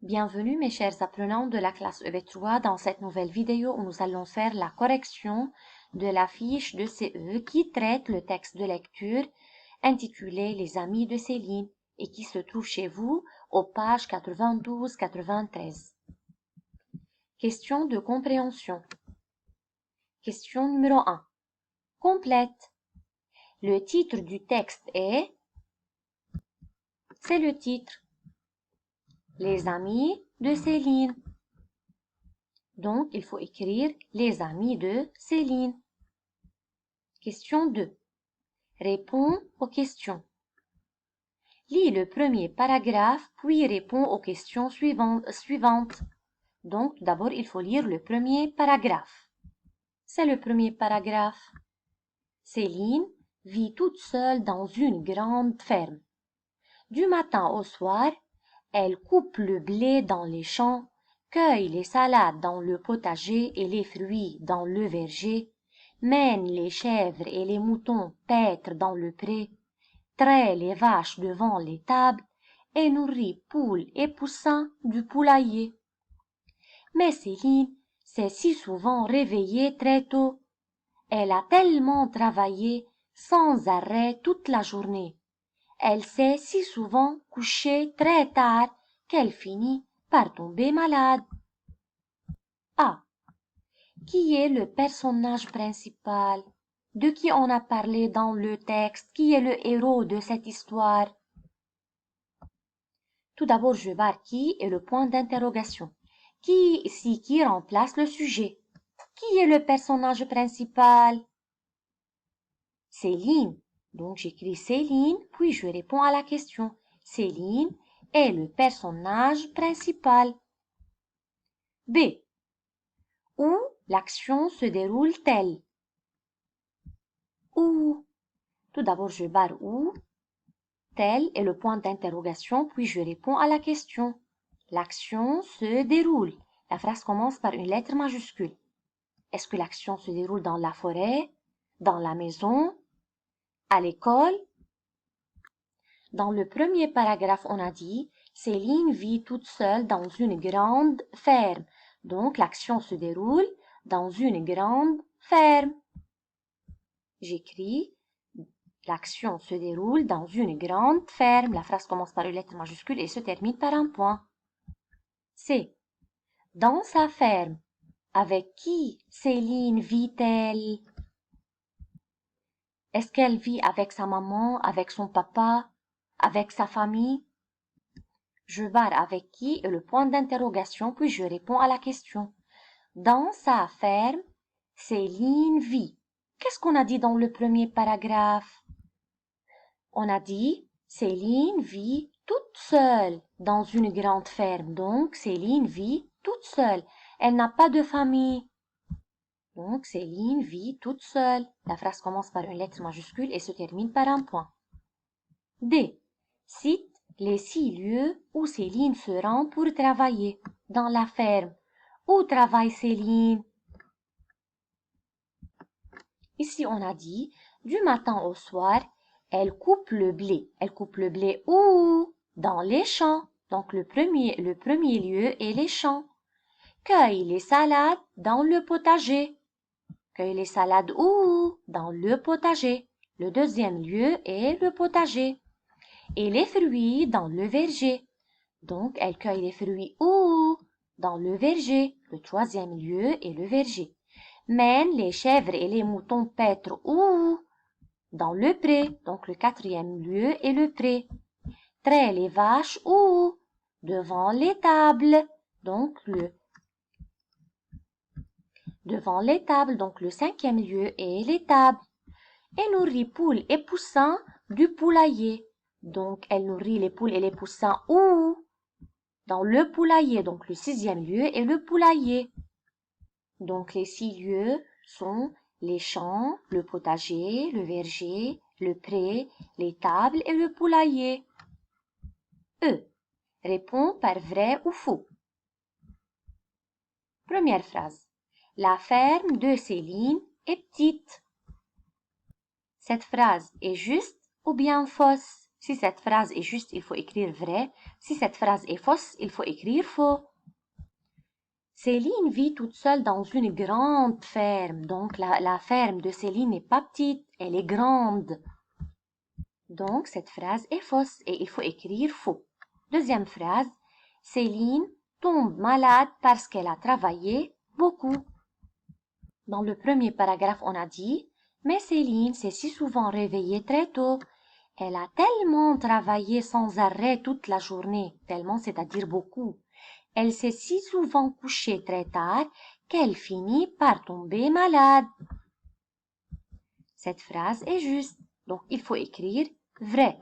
Bienvenue mes chers apprenants de la classe EB3 dans cette nouvelle vidéo où nous allons faire la correction de la fiche de CE qui traite le texte de lecture intitulé Les amis de Céline et qui se trouve chez vous aux pages 92-93. Question de compréhension. Question numéro 1. Complète. Le titre du texte est... C'est le titre. Les amis de Céline. Donc, il faut écrire les amis de Céline. Question 2. Réponds aux questions. Lis le premier paragraphe, puis réponds aux questions suivantes. Donc, tout d'abord, il faut lire le premier paragraphe. C'est le premier paragraphe. Céline vit toute seule dans une grande ferme. Du matin au soir, elle coupe le blé dans les champs, cueille les salades dans le potager et les fruits dans le verger, mène les chèvres et les moutons paître dans le pré, traite les vaches devant l'étable et nourrit poules et poussins du poulailler. Mais Céline s'est si souvent réveillée très tôt. Elle a tellement travaillé sans arrêt toute la journée. Elle s'est si souvent couchée très tard qu'elle finit par tomber malade. A. Qui est le personnage principal? De qui on a parlé dans le texte? Qui est le héros de cette histoire? Tout d'abord, je barre qui et le point d'interrogation. Qui ici qui remplace le sujet? Qui est le personnage principal? Céline. Donc j'écris Céline, puis je réponds à la question. Céline est le personnage principal. B. Où l'action se déroule-t-elle? Où? Tout d'abord je barre où. Tel est le point d'interrogation, puis je réponds à la question. L'action se déroule. La phrase commence par une lettre majuscule. Est-ce que l'action se déroule dans la forêt, dans la maison, à l'école? Dans le premier paragraphe, on a dit « Céline vit toute seule dans une grande ferme ». Donc, l'action se déroule dans une grande ferme. J'écris « L'action se déroule dans une grande ferme ». La phrase commence par une lettre majuscule et se termine par un point. C. Dans sa ferme, avec qui Céline vit-elle? Est-ce qu'elle vit avec sa maman, avec son papa, avec sa famille? Je barre avec qui et le point d'interrogation, puis je réponds à la question. Dans sa ferme, Céline vit. Qu'est-ce qu'on a dit dans le premier paragraphe? On a dit Céline vit toute seule dans une grande ferme. Donc, Céline vit toute seule. Elle n'a pas de famille. Donc, Céline vit toute seule. La phrase commence par une lettre majuscule et se termine par un point. D. Cite les 6 lieux où Céline se rend pour travailler. Dans la ferme. Où travaille Céline? Ici, on a dit, du matin au soir, elle coupe le blé. Elle coupe le blé où? Dans les champs. Donc, le premier lieu est les champs. Cueille les salades dans le potager. Cueille les salades où? Dans le potager. Le deuxième lieu est le potager. Et les fruits dans le verger. Donc, elle cueille les fruits où? Dans le verger. Le troisième lieu est le verger. Mène les chèvres et les moutons paître où? Dans le pré. Donc, le quatrième lieu est le pré. Traite les vaches où? Devant l'étable. Donc, devant l'étable. Donc, le cinquième lieu est l'étable. Et nourrit poules et poussins du poulailler. Donc, elle nourrit les poules et les poussins où? Dans le poulailler. Donc, le sixième lieu est le poulailler. Donc, les 6 lieux sont les champs, le potager, le verger, le pré, l'étable et le poulailler. E. Réponds par vrai ou faux. Première phrase. La ferme de Céline est petite. Cette phrase est juste ou bien fausse? Si cette phrase est juste, il faut écrire vrai. Si cette phrase est fausse, il faut écrire faux. Céline vit toute seule dans une grande ferme. Donc, la ferme de Céline n'est pas petite, elle est grande. Donc, cette phrase est fausse et il faut écrire faux. Deuxième phrase, Céline tombe malade parce qu'elle a travaillé beaucoup. Dans le premier paragraphe, on a dit « Mais Céline s'est si souvent réveillée très tôt. Elle a tellement travaillé sans arrêt toute la journée, tellement c'est-à-dire beaucoup. Elle s'est si souvent couchée très tard qu'elle finit par tomber malade. » Cette phrase est juste, donc il faut écrire vrai.